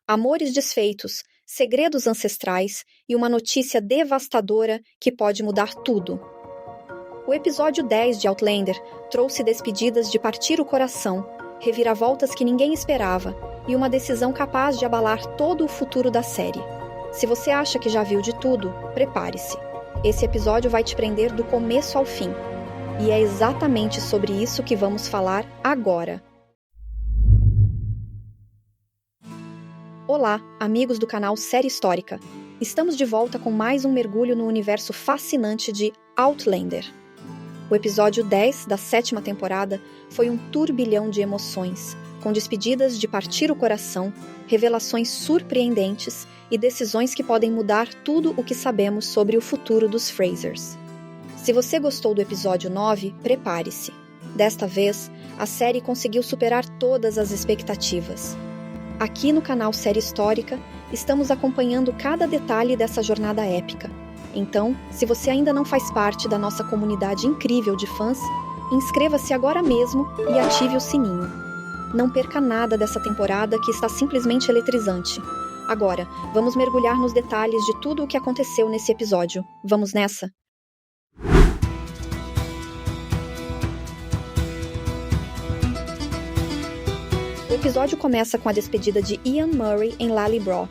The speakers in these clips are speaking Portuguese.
amores desfeitos, segredos ancestrais e uma notícia devastadora que pode mudar tudo. O episódio 10 de Outlander trouxe despedidas de partir o coração, reviravoltas que ninguém esperava e uma decisão capaz de abalar todo o futuro da série. Se você acha que já viu de tudo, prepare-se. Esse episódio vai te prender do começo ao fim. E é exatamente sobre isso que vamos falar agora. Olá, amigos do canal Série Histórica. Estamos de volta com mais um mergulho no universo fascinante de Outlander. O episódio 10 da 7ª temporada foi um turbilhão de emoções, com despedidas de partir o coração, revelações surpreendentes e decisões que podem mudar tudo o que sabemos sobre o futuro dos Frasers. Se você gostou do episódio 9, prepare-se. Desta vez, a série conseguiu superar todas as expectativas. Aqui no canal Série Histórica, estamos acompanhando cada detalhe dessa jornada épica. Então, se você ainda não faz parte da nossa comunidade incrível de fãs, inscreva-se agora mesmo e ative o sininho. Não perca nada dessa temporada que está simplesmente eletrizante. Agora, vamos mergulhar nos detalhes de tudo o que aconteceu nesse episódio. Vamos nessa? O episódio começa com a despedida de Ian Murray em Lally-Braw.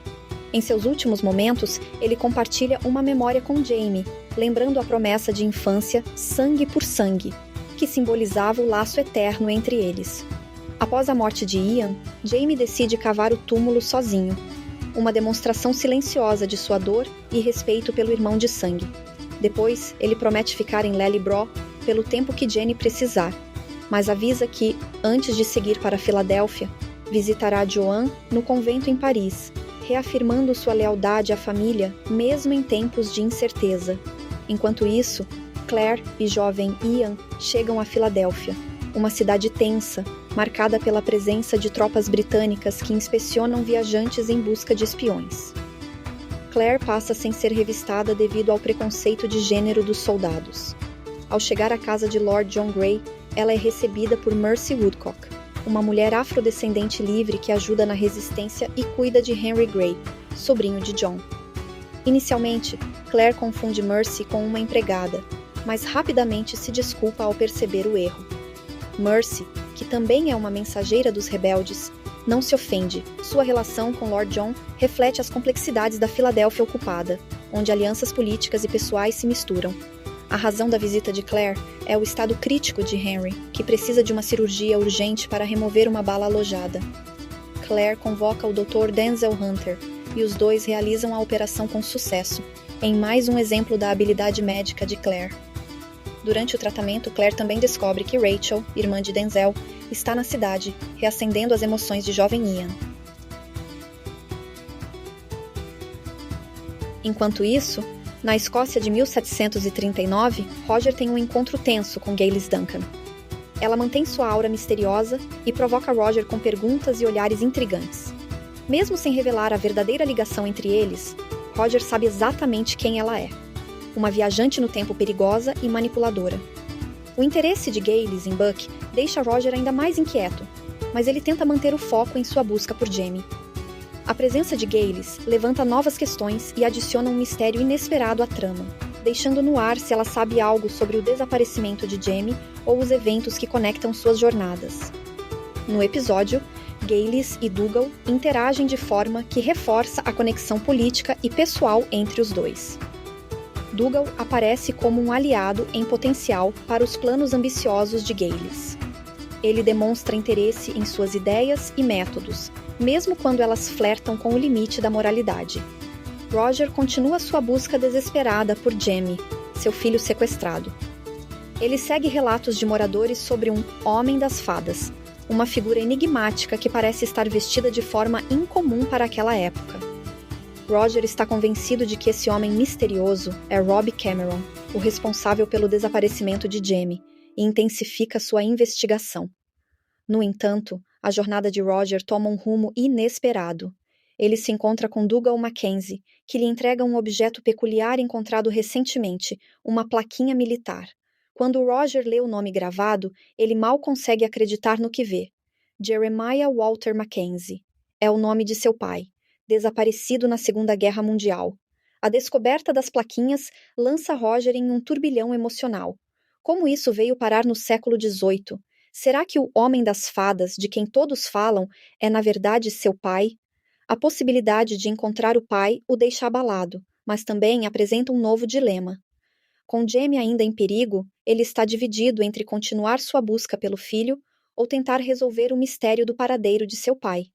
Em seus últimos momentos, ele compartilha uma memória com Jaime, lembrando a promessa de infância sangue por sangue, que simbolizava o laço eterno entre eles. Após a morte de Ian, Jaime decide cavar o túmulo sozinho, uma demonstração silenciosa de sua dor e respeito pelo irmão de sangue. Depois, ele promete ficar em Lally-Braw pelo tempo que Jenny precisar, mas avisa que, antes de seguir para Filadélfia, visitará Joan no convento em Paris, reafirmando sua lealdade à família mesmo em tempos de incerteza. Enquanto isso, Claire e jovem Ian chegam a Filadélfia, uma cidade tensa, marcada pela presença de tropas britânicas que inspecionam viajantes em busca de espiões. Claire passa sem ser revistada devido ao preconceito de gênero dos soldados. Ao chegar à casa de Lord John Grey, ela é recebida por Mercy Woodcock, uma mulher afrodescendente livre que ajuda na resistência e cuida de Henry Grey, sobrinho de John. Inicialmente, Claire confunde Mercy com uma empregada, mas rapidamente se desculpa ao perceber o erro. Mercy, que também é uma mensageira dos rebeldes, não se ofende. Sua relação com Lord John reflete as complexidades da Filadélfia ocupada, onde alianças políticas e pessoais se misturam. A razão da visita de Claire é o estado crítico de Henry, que precisa de uma cirurgia urgente para remover uma bala alojada. Claire convoca o Dr. Denzel Hunter, e os dois realizam a operação com sucesso, em mais um exemplo da habilidade médica de Claire. Durante o tratamento, Claire também descobre que Rachel, irmã de Denzel, está na cidade, reacendendo as emoções de jovem Ian. Enquanto isso, na Escócia de 1739, Roger tem um encontro tenso com Gaylis Duncan. Ela mantém sua aura misteriosa e provoca Roger com perguntas e olhares intrigantes. Mesmo sem revelar a verdadeira ligação entre eles, Roger sabe exatamente quem ela é. Uma viajante no tempo perigosa e manipuladora. O interesse de Gaylis em Buck deixa Roger ainda mais inquieto, mas ele tenta manter o foco em sua busca por Jaime. A presença de Gaylis levanta novas questões e adiciona um mistério inesperado à trama, deixando no ar se ela sabe algo sobre o desaparecimento de Jaime ou os eventos que conectam suas jornadas. No episódio, Gaylis e Dougal interagem de forma que reforça a conexão política e pessoal entre os dois. Dougal aparece como um aliado em potencial para os planos ambiciosos de Gaylis. Ele demonstra interesse em suas ideias e métodos, mesmo quando elas flertam com o limite da moralidade. Roger continua sua busca desesperada por Jaime, seu filho sequestrado. Ele segue relatos de moradores sobre um Homem das Fadas, uma figura enigmática que parece estar vestida de forma incomum para aquela época. Roger está convencido de que esse homem misterioso é Robb Cameron, o responsável pelo desaparecimento de Jaime, e intensifica sua investigação. No entanto, a jornada de Roger toma um rumo inesperado. Ele se encontra com Dougal Mackenzie, que lhe entrega um objeto peculiar encontrado recentemente, uma plaquinha militar. Quando Roger lê o nome gravado, ele mal consegue acreditar no que vê. Jeremiah Walter Mackenzie. É o nome de seu pai. desaparecido na Segunda Guerra Mundial. A descoberta das plaquinhas lança Roger em um turbilhão emocional. Como isso veio parar no século XVIII? Será que o Homem das Fadas, de quem todos falam, é na verdade seu pai? A possibilidade de encontrar o pai o deixa abalado, mas também apresenta um novo dilema. Com Jaime ainda em perigo, ele está dividido entre continuar sua busca pelo filho ou tentar resolver o mistério do paradeiro de seu pai.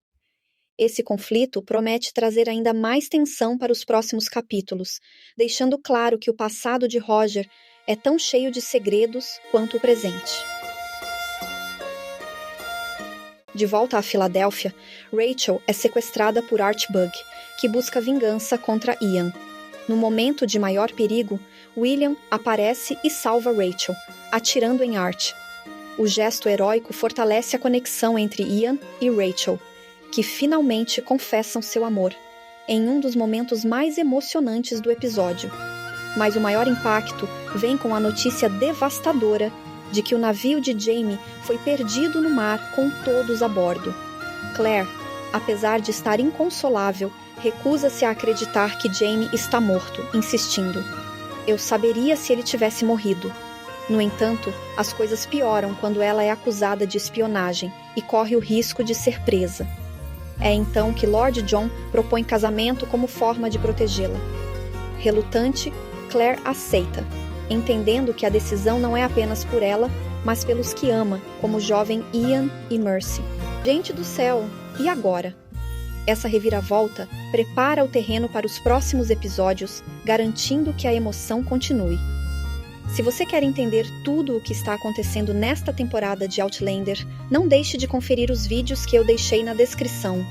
Esse conflito promete trazer ainda mais tensão para os próximos capítulos, deixando claro que o passado de Roger é tão cheio de segredos quanto o presente. De volta à Filadélfia, Rachel é sequestrada por Archibald, que busca vingança contra Ian. No momento de maior perigo, William aparece e salva Rachel, atirando em Art. O gesto heróico fortalece a conexão entre Ian e Rachel, que finalmente confessam seu amor, em um dos momentos mais emocionantes do episódio. Mas o maior impacto vem com a notícia devastadora de que o navio de Jaime foi perdido no mar com todos a bordo. Claire, apesar de estar inconsolável, recusa-se a acreditar que Jaime está morto, insistindo: "Eu saberia se ele tivesse morrido." No entanto, as coisas pioram quando ela é acusada de espionagem e corre o risco de ser presa. É então que Lord John propõe casamento como forma de protegê-la. Relutante, Claire aceita, entendendo que a decisão não é apenas por ela, mas pelos que ama, como o jovem Ian e Mercy. Gente do céu, e agora? Essa reviravolta prepara o terreno para os próximos episódios, garantindo que a emoção continue. Se você quer entender tudo o que está acontecendo nesta temporada de Outlander, não deixe de conferir os vídeos que eu deixei na descrição.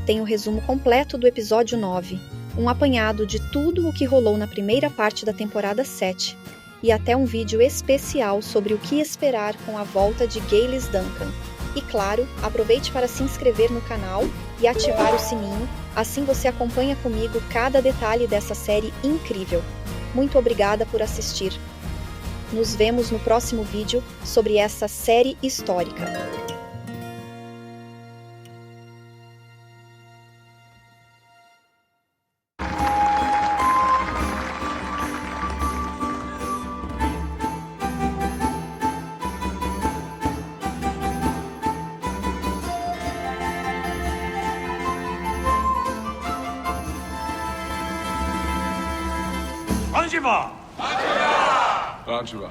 Tem o resumo completo do episódio 9, um apanhado de tudo o que rolou na primeira parte da temporada 7, e até um vídeo especial sobre o que esperar com a volta de Gaylis Duncan. E claro, aproveite para se inscrever no canal e ativar o sininho, assim você acompanha comigo cada detalhe dessa série incrível. Muito obrigada por assistir. Nos vemos no próximo vídeo sobre essa série histórica. Angela! Angela.